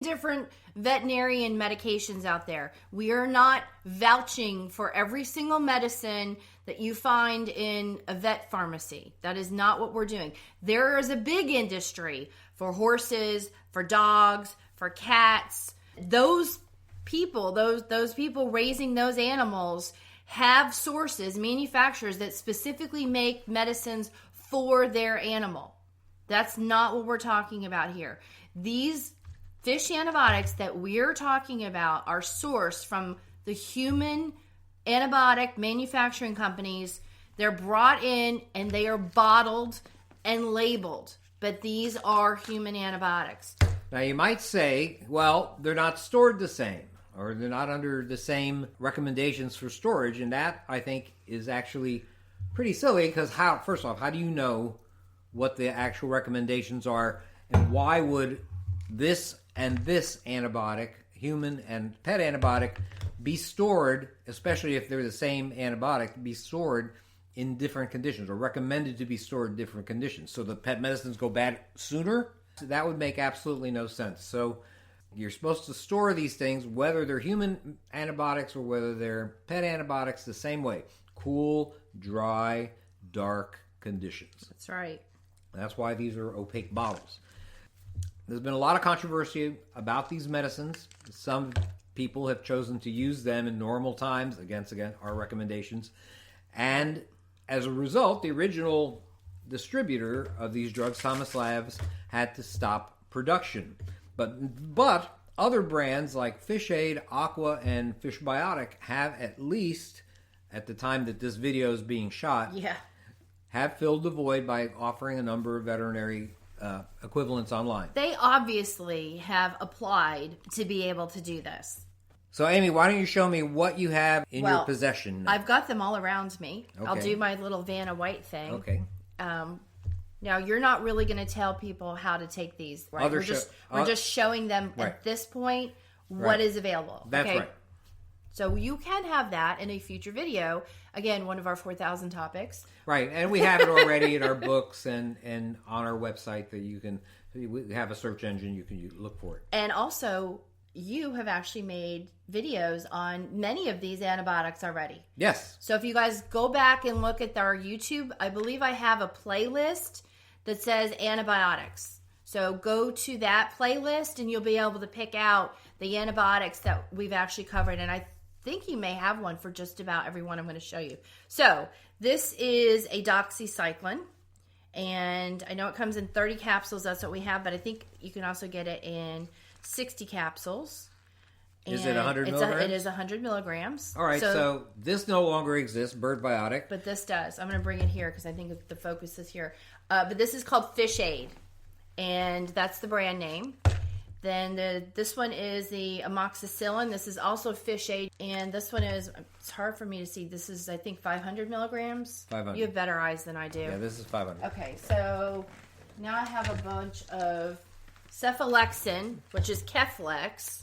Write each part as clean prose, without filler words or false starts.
different veterinarian medications out there. We are not vouching for every single medicine that you find in a vet pharmacy. That is not what we're doing. There is a big industry for horses, for dogs, for cats. Those people, those people raising those animals have sources, manufacturers that specifically make medicines for their animal. That's not what we're talking about here. These fish antibiotics that we're talking about are sourced from the human antibiotic manufacturing companies. They're brought in and they are bottled and labeled, but these are human antibiotics. Now you might say, well, they're not stored the same, or they're not under the same recommendations for storage, and that, I think, is actually pretty silly, because first off, how do you know what the actual recommendations are, and why would this and this antibiotic, human and pet antibiotic, be stored, especially if they're the same antibiotic, be stored in different conditions, or recommended to be stored in different conditions, so the pet medicines go bad sooner? That would make absolutely no sense. So you're supposed to store these things, whether they're human antibiotics or whether they're pet antibiotics, the same way. Cool, dry, dark conditions. That's right. That's why these are opaque bottles. There's been a lot of controversy about these medicines. Some people have chosen to use them in normal times, against, our recommendations. And as a result, the original distributor of these drugs, Thomas Labs, had to stop production. But other brands like Fish Aid, Aqua, and Fishbiotic have, at least at the time that this video is being shot, have filled the void by offering a number of veterinary equivalents online. They obviously have applied to be able to do this. So, Amy, why don't you show me what you have in your possession now? I've got them all around me. Okay. I'll do my little Vanna White thing. Okay. Now, you're not really going to tell people how to take these, right? We're just showing them at this point what is available. That's okay? right. So you can have that in a future video. Again, one of our 4,000 topics. Right, and we have it already in our books and on our website that we have a search engine, you can look for it. And also, you have actually made videos on many of these antibiotics already. Yes. So if you guys go back and look at our YouTube, I believe I have a playlist that says antibiotics. So go to that playlist and you'll be able to pick out the antibiotics that we've actually covered. And I think you may have one for just about every one I'm going to show you. So this is a Doxycycline. And I know it comes in 30 capsules. That's what we have. But I think you can also get it in 60 capsules. Is it 100 milligrams? It is 100 milligrams. All right, so this no longer exists, Bird Biotic. But this does. I'm going to bring it here because I think the focus is here. But this is called Fish Aid, and that's the brand name. Then this one is the Amoxicillin. This is also Fish Aid, and this one is, it's hard for me to see. This is, I think, 500 milligrams. 500. You have better eyes than I do. Yeah, this is 500. Okay, so now I have a bunch of Cephalexin, which is Keflex.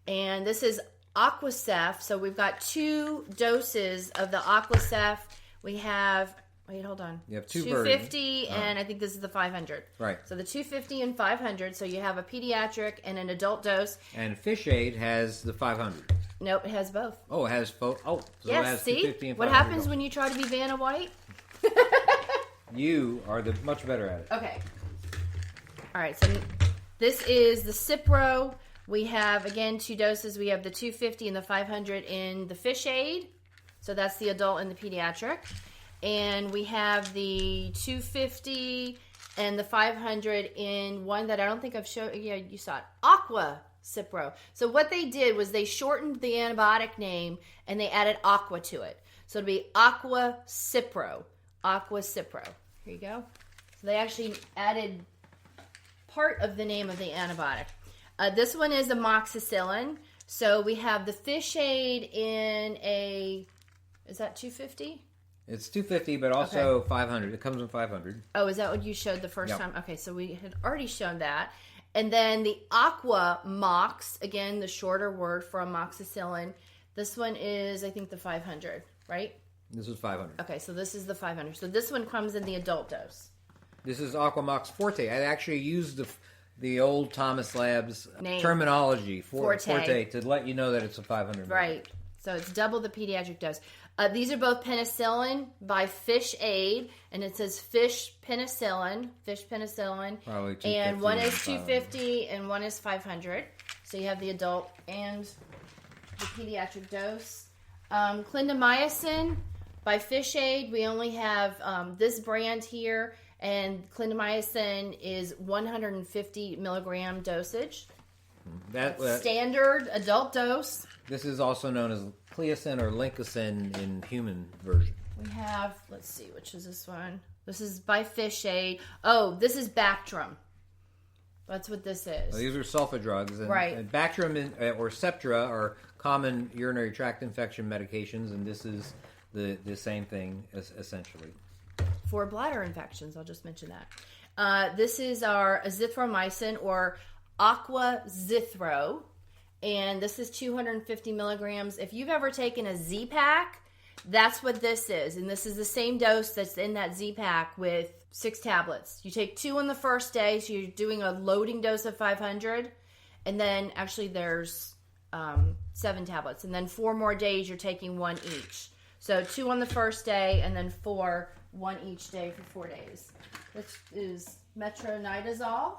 And this is Aquacef. So we've got 2 doses of the Aquacef. We have, wait, hold on. You have 2 250 and I think this is the 500. Right. So the 250 and 500. So you have a pediatric and an adult dose. And Fish Aid has the 500. Nope, it has both. Oh, it has both. Oh, so yes, it has see? 250 and 500. What happens when you try to be Vanna White? You are much better at it. Okay. All right, so this is the Cipro. We have, again, 2 doses. We have the 250 and the 500 in the Fish Aid. So that's the adult and the pediatric. And we have the 250 and the 500 in one that I don't think I've shown. Yeah, you saw it. Aqua Cipro. So what they did was they shortened the antibiotic name and they added aqua to it. So it'll be Aqua Cipro. Aqua Cipro. Here you go. So they actually added part of the name of the antibiotic. This one is Amoxicillin. So we have the Fish Aid in a, is that 250? It's 250, but also 500. It comes in 500. Oh, is that what you showed the first time? Okay, so we had already shown that. And then the Aqua Mox, again, the shorter word for Amoxicillin. This one is, I think, the 500, right? This is 500. Okay, so this is the 500. So this one comes in the adult dose. This is Aquamox Forte. I actually used the old Thomas Labs Name. terminology, Forte, to let you know that it's a 500 milligram. Right. So it's double the pediatric dose. These are both penicillin by Fish Aid, and it says fish penicillin. Probably 250 and one is 500. 250 and one is 500. So you have the adult and the pediatric dose. Clindamycin by Fish Aid. We only have this brand here, and clindamycin is 150 milligram dosage. Standard adult dose. This is also known as Cleocin or Lincocin in human version. We have, let's see, which is this one? This is by Fish Aid. Oh, this is Bactrim. That's what this is. Well, these are sulfa drugs. And, right. And Bactrim or Septra are common urinary tract infection medications, and this is the same thing, essentially. For bladder infections, I'll just mention that. This is our azithromycin or Aquazithro, and this is 250 milligrams. If you've ever taken a Z-Pack, that's what this is, and this is the same dose that's in that Z-Pack with 6 tablets. You take 2 on the first day, so you're doing a loading dose of 500, and then actually there's 7 tablets, and then 4 more days you're taking 1 each. So 2 on the first day, and then 4, 1 each day for 4 days. This is metronidazole.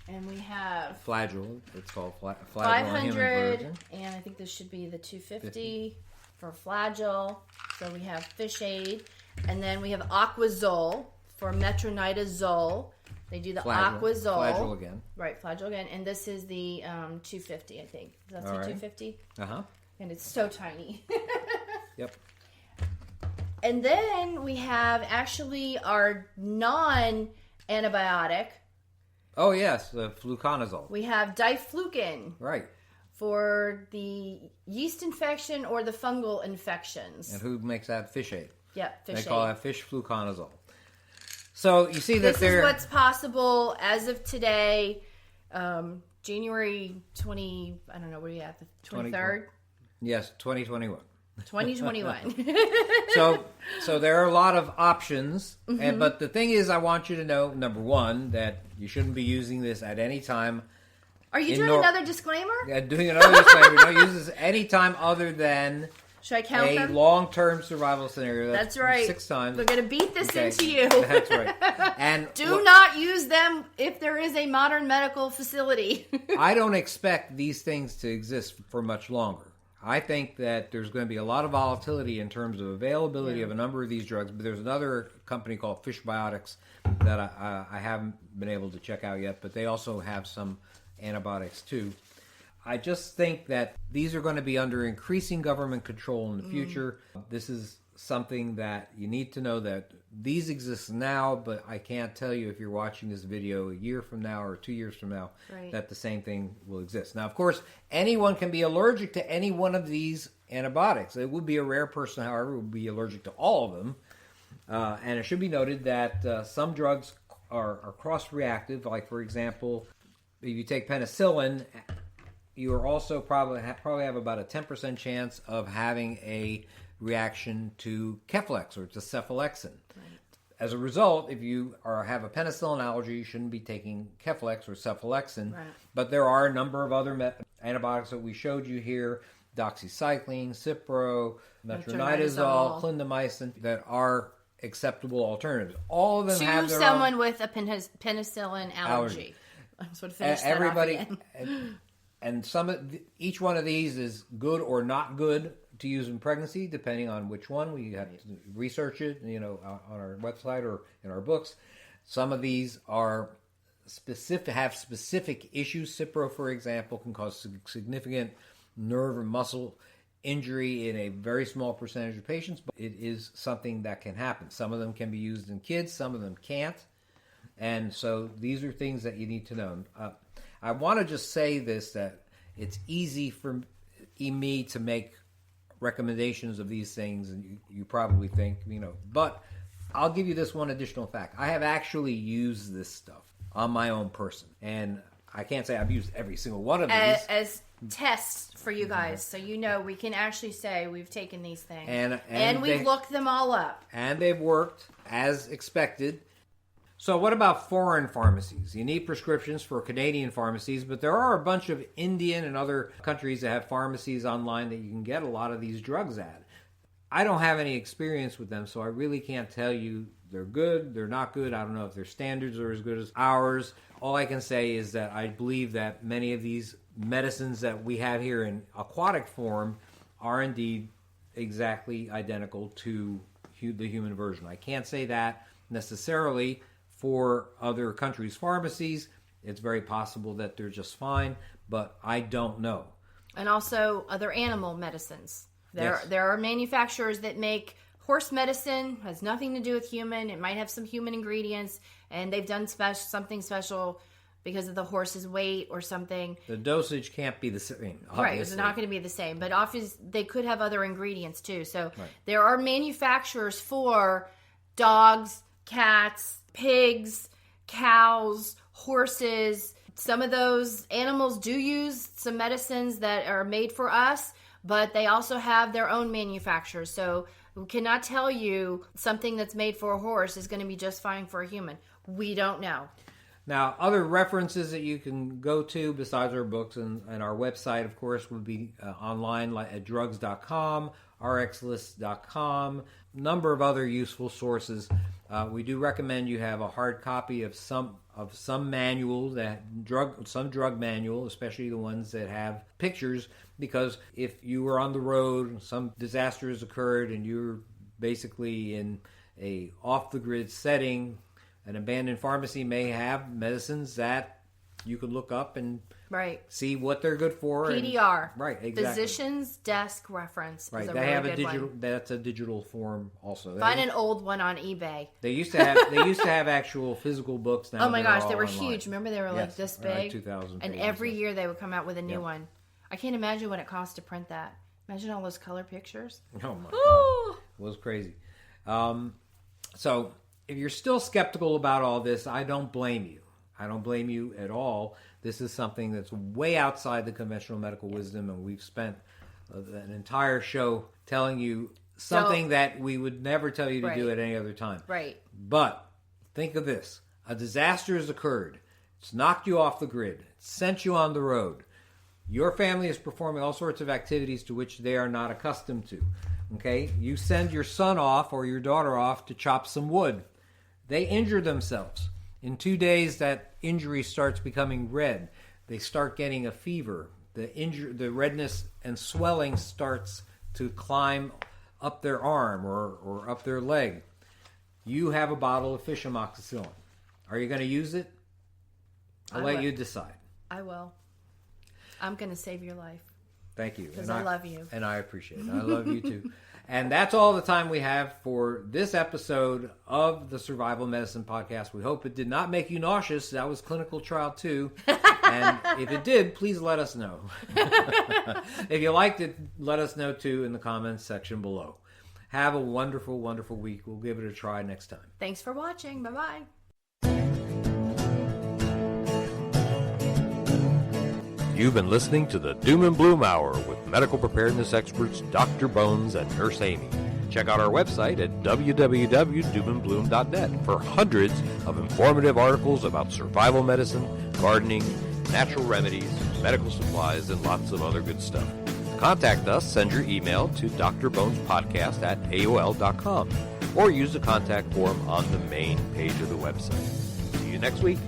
And we have Flagyl. It's called Flagyl 500, and I think this should be the 250 for Flagyl. So we have Fish Aid, and then we have Aquazole for metronidazole. They do the Aquazole. Flagyl again. Right, Flagyl again. And this is the 250, I think. That's the 250? Uh-huh. And it's so tiny. Yep. And then we have actually our non-antibiotic. Oh, yes, the fluconazole. We have Diflucan. Right. For the yeast infection or the fungal infections. And who makes that? Fish Aid. Yep, Fish Aid. They call that fish fluconazole. So you see that this is what's possible as of today, January 20, I don't know, what do you have, the 23rd? Yes, 2021. 2021. So there are a lot of options, but the thing is, I want you to know, number one, that you shouldn't be using this at any time. Are you doing another disclaimer? Yeah, doing another disclaimer. Don't use this any time other than should I count a them? Long-term survival scenario. That's right. 6 times. We're going to beat this into you. That's right. And do not use them if there is a modern medical facility. I don't expect these things to exist for much longer. I think that there's going to be a lot of volatility in terms of availability of a number of these drugs, but there's another company called Fish Biotics that I haven't been able to check out yet, but they also have some antibiotics too. I just think that these are going to be under increasing government control in the future. This is something that you need to know, that these exist now, but I can't tell you if you're watching this video a year from now or 2 years from now that the same thing will exist. Now, of course, anyone can be allergic to any one of these antibiotics. It would be a rare person, however, who would be allergic to all of them. And it should be noted that some drugs are cross-reactive. Like, for example, if you take penicillin, you are also probably have about a 10% chance of having a reaction to Cephalexin or to Cephalexin. Right. As a result, if you have a penicillin allergy, you shouldn't be taking Cephalexin or Cephalexin. Right. But there are a number of other antibiotics that we showed you here: Doxycycline, Cipro, metronidazole, clindamycin, that are acceptable alternatives. All of them have their someone with a penicillin allergy. I'm sort of finish that off again. And each one of these is good or not good to use in pregnancy, depending on which one. We have to research it, on our website or in our books. Some of these have specific issues. Cipro, for example, can cause significant nerve and muscle injury in a very small percentage of patients, but it is something that can happen. Some of them can be used in kids, some of them can't. And so these are things that you need to know. I want to just say this, that it's easy for me to make recommendations of these things, and you probably think, but I'll give you this one additional fact. I have actually used this stuff on my own person, and I can't say I've used every single one of these. As tests for you guys, so we can actually say we've taken these things. And we've looked them all up. And they've worked as expected. So what about foreign pharmacies? You need prescriptions for Canadian pharmacies, but there are a bunch of Indian and other countries that have pharmacies online that you can get a lot of these drugs at. I don't have any experience with them, so I really can't tell you they're good, they're not good. I don't know if their standards are as good as ours. All I can say is that I believe that many of these medicines that we have here in aquatic form are indeed exactly identical to the human version. I can't say that necessarily for other countries' pharmacies. It's very possible that they're just fine, but I don't know. And also other animal medicines. There are manufacturers that make horse medicine, has nothing to do with human. It might have some human ingredients, and they've done something special because of the horse's weight or something. The dosage can't be the same. Obviously. Right, it's not going to be the same. But obviously, they could have other ingredients too. So there are manufacturers for dogs, cats, pigs, cows, horses. Some of those animals do use some medicines that are made for us, but they also have their own manufacturers. So we cannot tell you something that's made for a horse is going to be just fine for a human. We don't know. Now, other references that you can go to besides our books and our website, of course, would be online at drugs.com, rxlist.com, number of other useful sources. We do recommend you have a hard copy of some manual, some drug manual, especially the ones that have pictures, because if you were on the road, some disaster has occurred, and you're basically in a off-the-grid setting, an abandoned pharmacy may have medicines that you could look up and see what they're good for. PDR. Right, exactly. Physician's Desk Reference. Right, is a they really have good digital. one. That's a digital form also. Find an old one on eBay. They used to have actual physical books. Now oh my gosh, they were online. Huge. Remember, they were like this big. Like 2,000. And every year they would come out with a new one. I can't imagine what it cost to print that. Imagine all those color pictures. Oh my God, it was crazy. So if you're still skeptical about all this, I don't blame you. I don't blame you at all. This is something that's way outside the conventional medical wisdom, and we've spent an entire show telling you something that we would never tell you to do at any other time. Right. But think of this. A disaster has occurred. It's knocked you off the grid. It's sent you on the road. Your family is performing all sorts of activities to which they are not accustomed to. Okay? You send your son off or your daughter off to chop some wood. They injure themselves. In 2 days, that injury starts becoming red. They start getting a fever. The redness and swelling starts to climb up their arm or up their leg. You have a bottle of fish amoxicillin. Are you going to use it? I'll let you decide. I will. I'm going to save your life. Thank you. Because I love you. And I appreciate it. I love you too. And that's all the time we have for this episode of the Survival Medicine Podcast. We hope it did not make you nauseous. That was clinical trial 2. And if it did, please let us know. If you liked it, let us know too in the comments section below. Have a wonderful, wonderful week. We'll give it a try next time. Thanks for watching. Bye-bye. You've been listening to the Doom and Bloom Hour with medical preparedness experts Dr. Bones and Nurse Amy. Check out our website at www.doomandbloom.net for hundreds of informative articles about survival medicine, gardening, natural remedies, medical supplies, and lots of other good stuff. To contact us, send your email to drbonespodcast@aol.com or use the contact form on the main page of the website. See you next week.